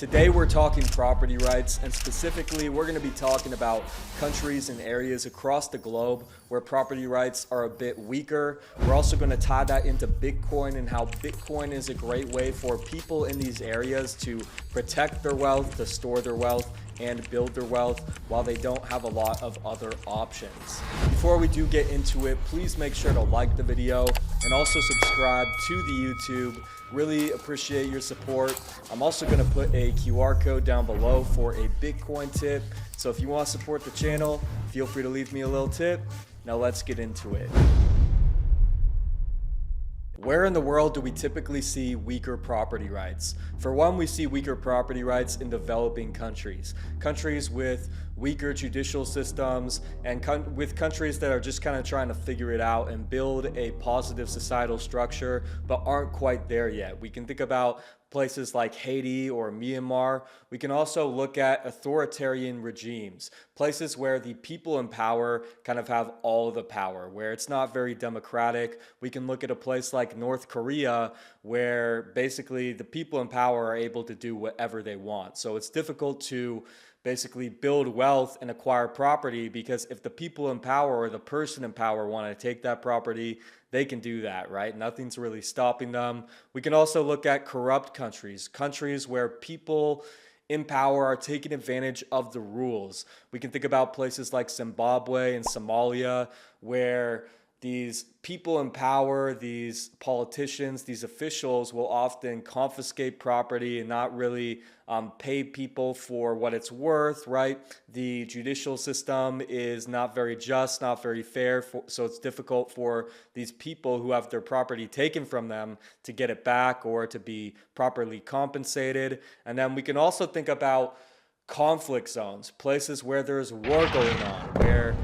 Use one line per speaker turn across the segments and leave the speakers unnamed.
Today we're talking property rights, and specifically we're going to be talking about countries and areas across the globe where property rights are a bit weaker. We're also going to tie that into Bitcoin and how Bitcoin is a great way for people in these areas to protect their wealth, to store their wealth, and build their wealth while they don't have a lot of other options. Before we do get into it, please make sure to like the video and also subscribe to the YouTube. Really appreciate your support. I'm also going to put a QR code down below for a Bitcoin tip. So if you want to support the channel, feel free to leave me a little tip. Now let's get into it. Where in the world do we typically see weaker property rights? For one, we see weaker property rights in developing countries. Countries with weaker judicial systems and with countries that are just kind of trying to figure it out and build a positive societal structure but aren't quite there yet. We can think about places like Haiti or Myanmar. We can also look at authoritarian regimes, places where the people in power kind of have all of the power, where it's not very democratic. We can look at a place like North Korea, where basically the people in power are able to do whatever they want. So it's difficult to basically build wealth and acquire property, because if the people in power or the person in power want to take that property, they can do that, right? Nothing's really stopping them. We can also look at corrupt countries, countries where people in power are taking advantage of the rules. We can think about places like Zimbabwe and Somalia, where these people in power, these politicians, these officials will often confiscate property and not really pay people for what it's worth, right? The judicial system is not very just, not very fair, so it's difficult for these people who have their property taken from them to get it back or to be properly compensated. And then we can also think about conflict zones, places where there's war going on, where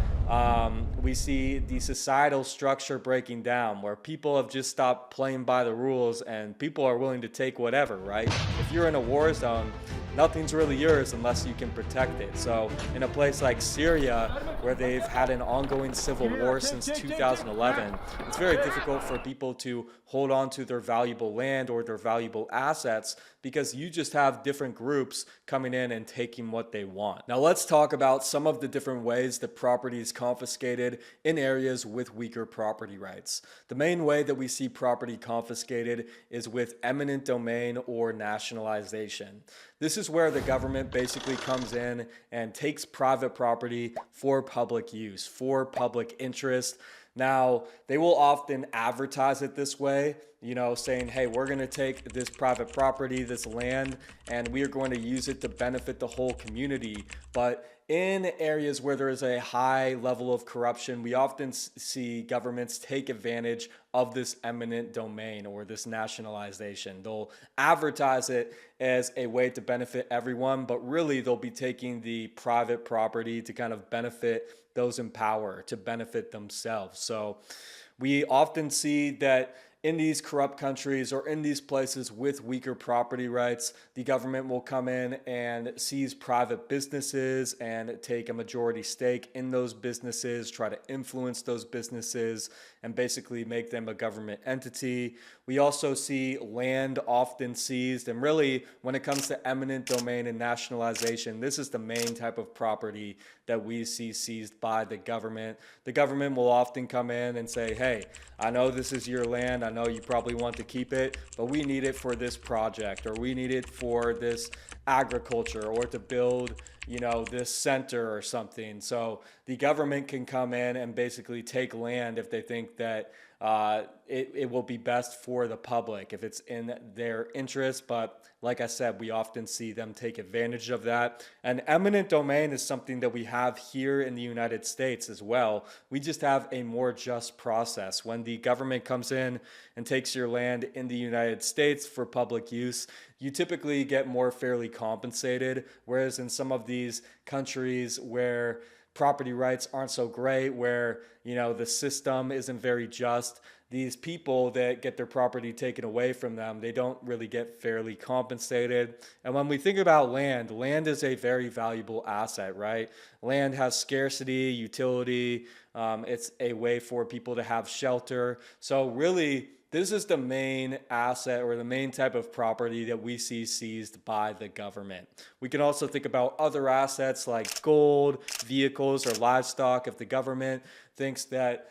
we see the societal structure breaking down, where people have just stopped playing by the rules and people are willing to take whatever, right? If you're in a war zone, nothing's really yours unless you can protect it. So in a place like Syria, where they've had an ongoing civil war since 2011, it's very difficult for people to hold on to their valuable land or their valuable assets, because you just have different groups coming in and taking what they want. Now let's talk about some of the different ways that property is confiscated in areas with weaker property rights. The main way that we see property confiscated is with eminent domain or nationalization. This is where the government basically comes in and takes private property for public use, for public interest. Now, they will often advertise it this way, saying, hey, we're going to take this private property, this land, and we are going to use it to benefit the whole community. But in areas where there is a high level of corruption, we often see governments take advantage of this eminent domain or this nationalization. They'll advertise it as a way to benefit everyone, but really they'll be taking the private property to kind of benefit those in power, to benefit themselves. So we often see that in these corrupt countries or in these places with weaker property rights, the government will come in and seize private businesses and take a majority stake in those businesses, try to influence those businesses, and basically make them a government entity. We also see land often seized, and really when it comes to eminent domain and nationalization, this is the main type of property that we see seized by the government. The government will often come in and say, hey, I know this is your land, I know you probably want to keep it, but we need it for this project, or we need it for this agriculture, or to build this center or something. So the government can come in and basically take land if they think that it will be best for the public, if it's in their interest. But like I said, we often see them take advantage of that. And eminent domain is something that we have here in the United States as well. We just have a more just process. When the government comes in and takes your land in the United States for public use, you typically get more fairly compensated, whereas in some of these countries where property rights aren't so great, where the system isn't very just, these people that get their property taken away from them, they don't really get fairly compensated. And when we think about land, land is a very valuable asset, right? Land has scarcity, utility. It's a way for people to have shelter. So really, this is the main asset or the main type of property that we see seized by the government. We can also think about other assets like gold, vehicles, or livestock. If the government thinks that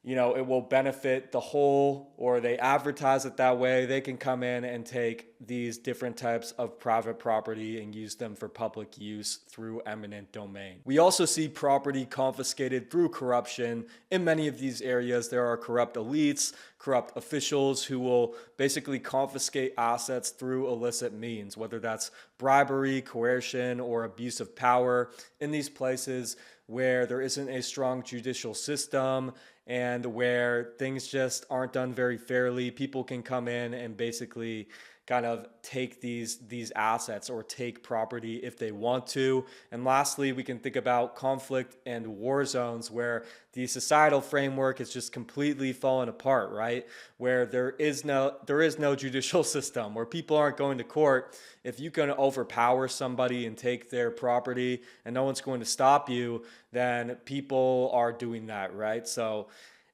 it will benefit the whole, or they advertise it that way, they can come in and take these different types of private property and use them for public use through eminent domain. We also see property confiscated through corruption. In many of these areas, there are corrupt elites, corrupt officials who will basically confiscate assets through illicit means, whether that's bribery, coercion, or abuse of power. In these places where there isn't a strong judicial system and where things just aren't done very fairly, people can come in and basically kind of take these assets or take property if they want to. And lastly, we can think about conflict and war zones where the societal framework is just completely fallen apart, right? Where there is no judicial system, where people aren't going to court. If you can overpower somebody and take their property and no one's going to stop you, then people are doing that, right? So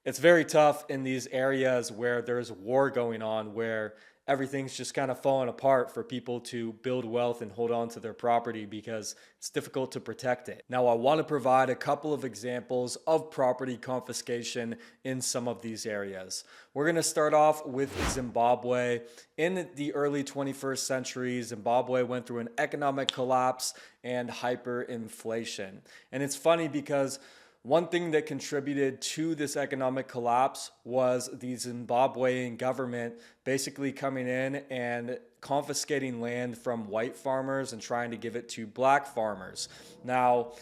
it's very tough in these areas where there's war going on, where everything's just kind of falling apart for people to build wealth and hold on to their property because it's difficult to protect it. Now, I want to provide a couple of examples of property confiscation in some of these areas. We're going to start off with Zimbabwe. In the early 21st century, Zimbabwe went through an economic collapse and hyperinflation. And it's funny because one thing that contributed to this economic collapse was the Zimbabwean government basically coming in and confiscating land from white farmers and trying to give it to black farmers. Now,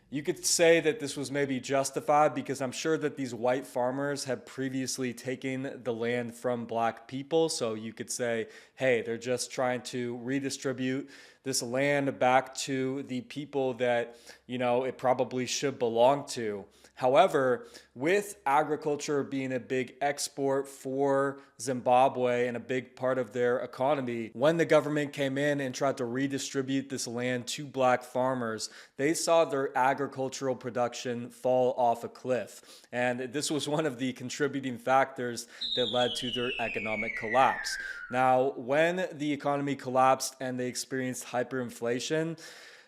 you could say that this was maybe justified because I'm sure that these white farmers had previously taken the land from black people. So you could say, hey, they're just trying to redistribute this land back to the people that, it probably should belong to. However, with agriculture being a big export for Zimbabwe and a big part of their economy, when the government came in and tried to redistribute this land to black farmers, they saw their agricultural production fall off a cliff. And this was one of the contributing factors that led to their economic collapse. Now, when the economy collapsed and they experienced hyperinflation,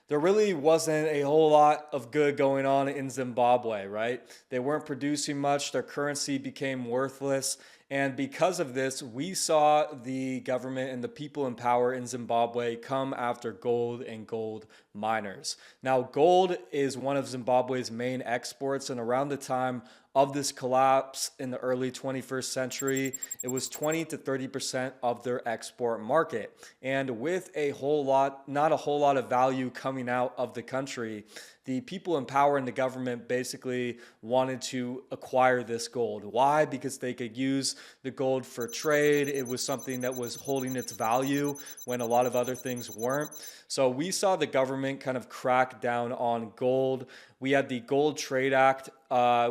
there really wasn't a whole lot of good going on in Zimbabwe, right? They weren't producing much. Their currency became worthless. And because of this, we saw the government and the people in power in Zimbabwe come after gold and gold miners. Now, gold is one of Zimbabwe's main exports, and around the time of this collapse in the early 21st century, it was 20 to 30% of their export market. And with not a whole lot of value coming out of the country, the people in power and the government basically wanted to acquire this gold. Why? Because they could use the gold for trade. It was something that was holding its value when a lot of other things weren't. So we saw the government kind of crack down on gold. We had the Gold Trade Act,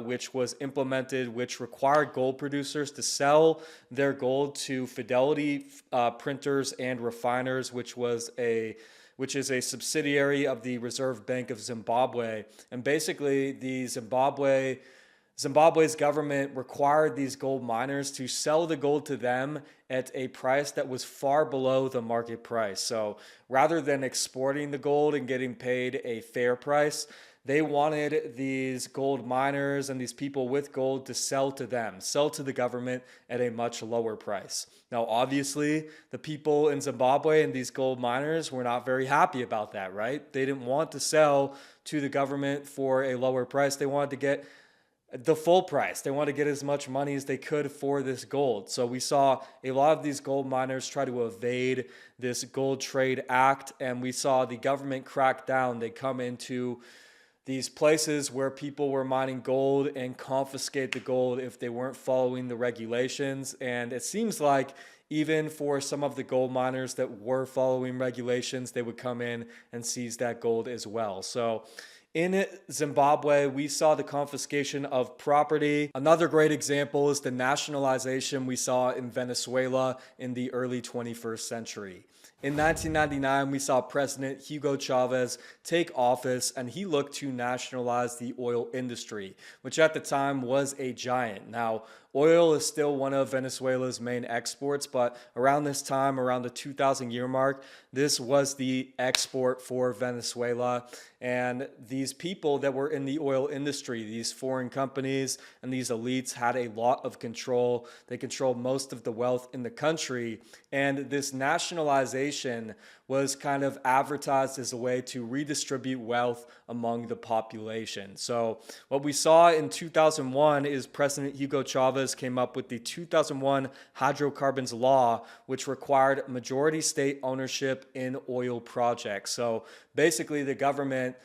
which was implemented, which required gold producers to sell their gold to fidelity printers and refiners, which is a subsidiary of the Reserve Bank of Zimbabwe. And basically, the Zimbabwe's government required these gold miners to sell the gold to them at a price that was far below the market price. So rather than exporting the gold and getting paid a fair price, they wanted these gold miners and these people with gold to sell to the government at a much lower price. Now, obviously, the people in Zimbabwe and these gold miners were not very happy about that, right? They didn't want to sell to the government for a lower price. They wanted to get the full price. They wanted to get as much money as they could for this gold. So we saw a lot of these gold miners try to evade this Gold Trade Act, and we saw the government crack down. They come into these places where people were mining gold and confiscate the gold if they weren't following the regulations. And it seems like even for some of the gold miners that were following regulations, they would come in and seize that gold as well. So in Zimbabwe, we saw the confiscation of property. Another great example is the nationalization we saw in Venezuela in the early 21st century. In 1999, we saw President Hugo Chavez take office, and he looked to nationalize the oil industry, which at the time was a giant. Now, Oil is still one of Venezuela's main exports, but around this time, around the 2000 year mark, this was the export for Venezuela. And these people that were in the oil industry, these foreign companies and these elites, had a lot of control. They controlled most of the wealth in the country. And this nationalization was kind of advertised as a way to redistribute wealth among the population. So what we saw in 2001 is President Hugo Chavez came up with the 2001 hydrocarbons law, which required majority state ownership in oil projects. So basically the government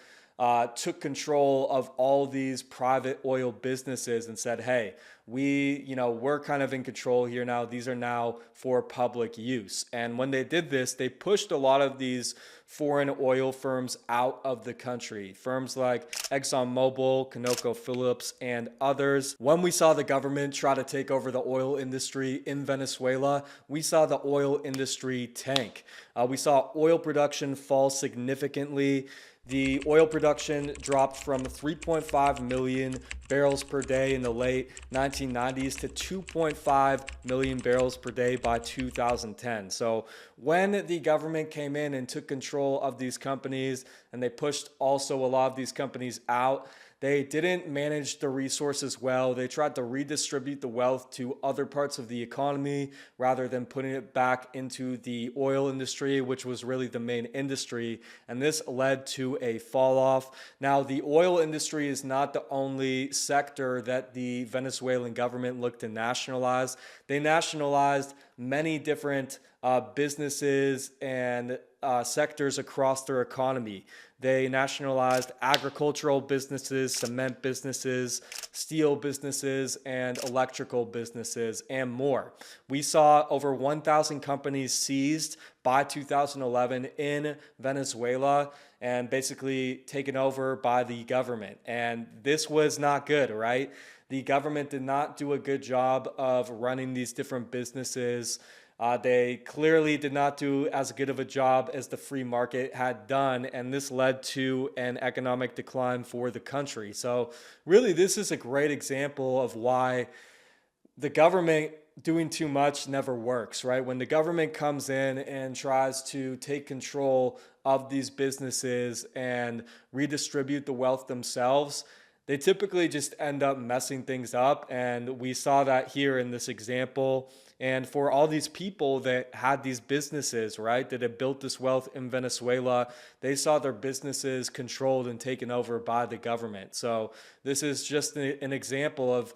took control of all these private oil businesses and said, hey, we're kind of in control here now. These are now for public use. And when they did this, they pushed a lot of these foreign oil firms out of the country. Firms like ExxonMobil, ConocoPhillips, and others. When we saw the government try to take over the oil industry in Venezuela, we saw the oil industry tank. We saw oil production fall significantly. The oil production dropped from 3.5 million barrels per day in the late 1990s to 2.5 million barrels per day by 2010. So when the government came in and took control of these companies, and they pushed also a lot of these companies out, they didn't manage the resources well. They tried to redistribute the wealth to other parts of the economy rather than putting it back into the oil industry, which was really the main industry. And this led to a fall off. Now, the oil industry is not the only sector that the Venezuelan government looked to nationalize. They nationalized many different businesses and sectors across their economy. They nationalized agricultural businesses, cement businesses, steel businesses, and electrical businesses, and more. We saw over 1,000 companies seized by 2011 in Venezuela and basically taken over by the government. And this was not good, right? The government did not do a good job of running these different businesses. They clearly did not do as good of a job as the free market had done, and this led to an economic decline for the country. So really, this is a great example of why the government doing too much never works, right? When the government comes in and tries to take control of these businesses and redistribute the wealth themselves, they typically just end up messing things up. And we saw that here in this example. And for all these people that had these businesses, right, that had built this wealth in Venezuela, they saw their businesses controlled and taken over by the government. So this is just an example of,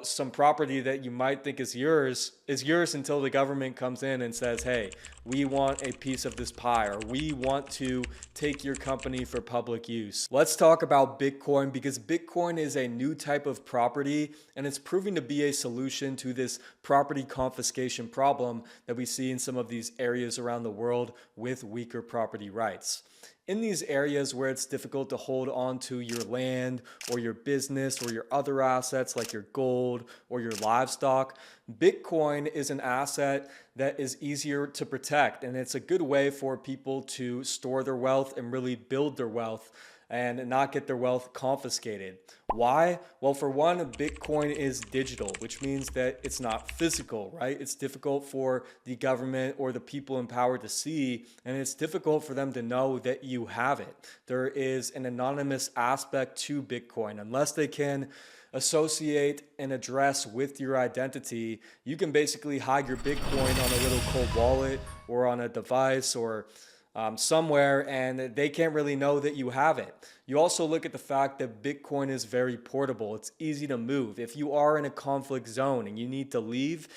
some property that you might think is yours until the government comes in and says, hey, we want a piece of this pie, or we want to take your company for public use. Let's talk about Bitcoin, because Bitcoin is a new type of property, and it's proving to be a solution to this property confiscation problem that we see in some of these areas around the world with weaker property rights. In these areas where it's difficult to hold on to your land or your business or your other assets like your gold or your livestock, Bitcoin is an asset that is easier to protect, and it's a good way for people to store their wealth and really build their wealth and not get their wealth confiscated. Why? Well, for one, Bitcoin is digital, which means that it's not physical, right? It's difficult for the government or the people in power to see, and it's difficult for them to know that you have it. There is an anonymous aspect to Bitcoin. Unless they can associate an address with your identity, you can basically hide your Bitcoin on a little cold wallet or on a device or somewhere, and they can't really know that you have it. You also look at the fact that Bitcoin is very portable. It's easy to move. If you are in a conflict zone and you need to leave,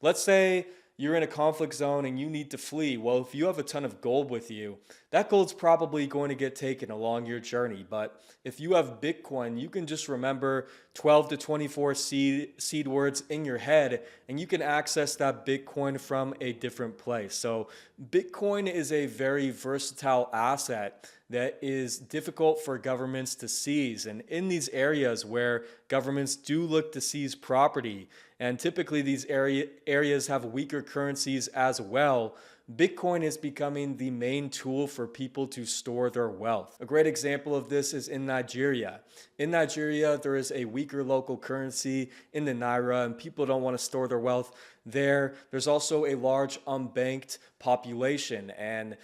let's say you're in a conflict zone and you need to flee. Well, if you have a ton of gold with you, that gold's probably going to get taken along your journey. But if you have Bitcoin, you can just remember 12 to 24 seed words in your head, and you can access that Bitcoin from a different place. So Bitcoin is a very versatile asset that is difficult for governments to seize. And in these areas where governments do look to seize property, and typically these areas have weaker currencies as well, Bitcoin is becoming the main tool for people to store their wealth. A great example of this is in Nigeria. In Nigeria, there is a weaker local currency in the naira, and people don't want to store their wealth there. There's also a large unbanked population, and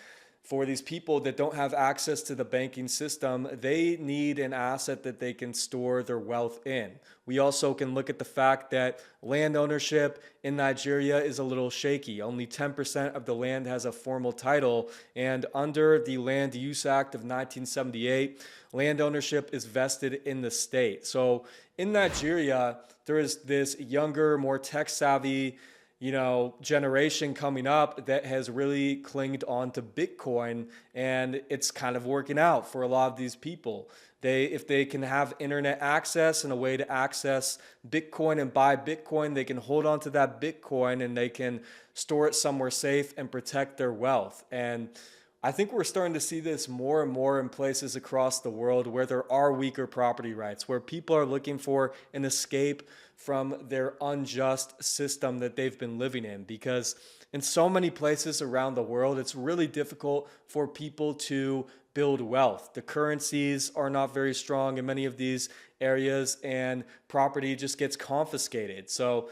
for these people that don't have access to the banking system, they need an asset that they can store their wealth in. We also can look at the fact that land ownership in Nigeria is a little shaky. Only 10% of the land has a formal title, and under the Land Use Act of 1978, land ownership is vested in the state. So in Nigeria, there is this younger, more tech-savvy generation coming up that has really clinged on to Bitcoin, and it's kind of working out for a lot of these people. If they can have internet access and a way to access Bitcoin and buy Bitcoin, they can hold on to that Bitcoin and they can store it somewhere safe and protect their wealth. And I think we're starting to see this more and more in places across the world where there are weaker property rights, where people are looking for an escape from their unjust system that they've been living in. Because in so many places around the world, it's really difficult for people to build wealth. The currencies are not very strong in many of these areas, and property just gets confiscated. So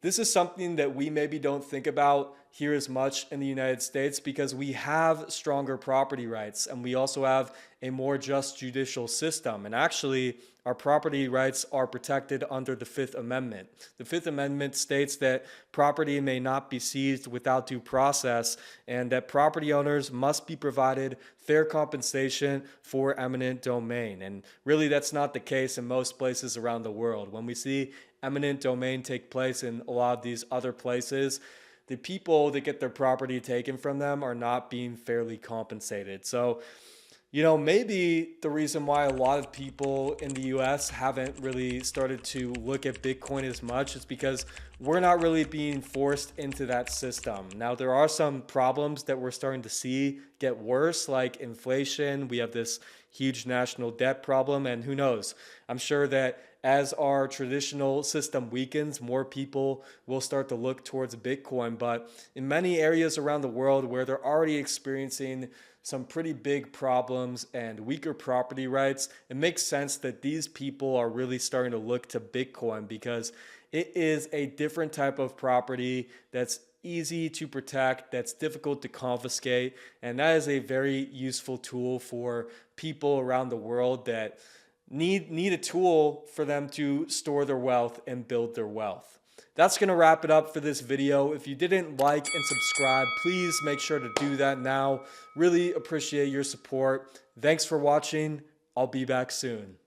this is something that we maybe don't think about here as much in the United States because we have stronger property rights and we also have a more just judicial system. And actually, our property rights are protected under the Fifth Amendment. The Fifth Amendment states that property may not be seized without due process and that property owners must be provided fair compensation for eminent domain. And really, that's not the case in most places around the world. When we see eminent domain take place in a lot of these other places, the people that get their property taken from them are not being fairly compensated. So, maybe the reason why a lot of people in the US haven't really started to look at Bitcoin as much is because we're not really being forced into that system. Now, there are some problems that we're starting to see get worse, like inflation. We have this huge national debt problem, and who knows? I'm sure that as our traditional system weakens, more people will start to look towards Bitcoin. But in many areas around the world where they're already experiencing some pretty big problems and weaker property rights, it makes sense that these people are really starting to look to Bitcoin because it is a different type of property that's easy to protect, that's difficult to confiscate, and that is a very useful tool for people around the world that need a tool for them to store their wealth and build their wealth. That's going to wrap it up for this video. If you didn't like and subscribe, please make sure to do that now. Really appreciate your support. Thanks for watching. I'll be back soon.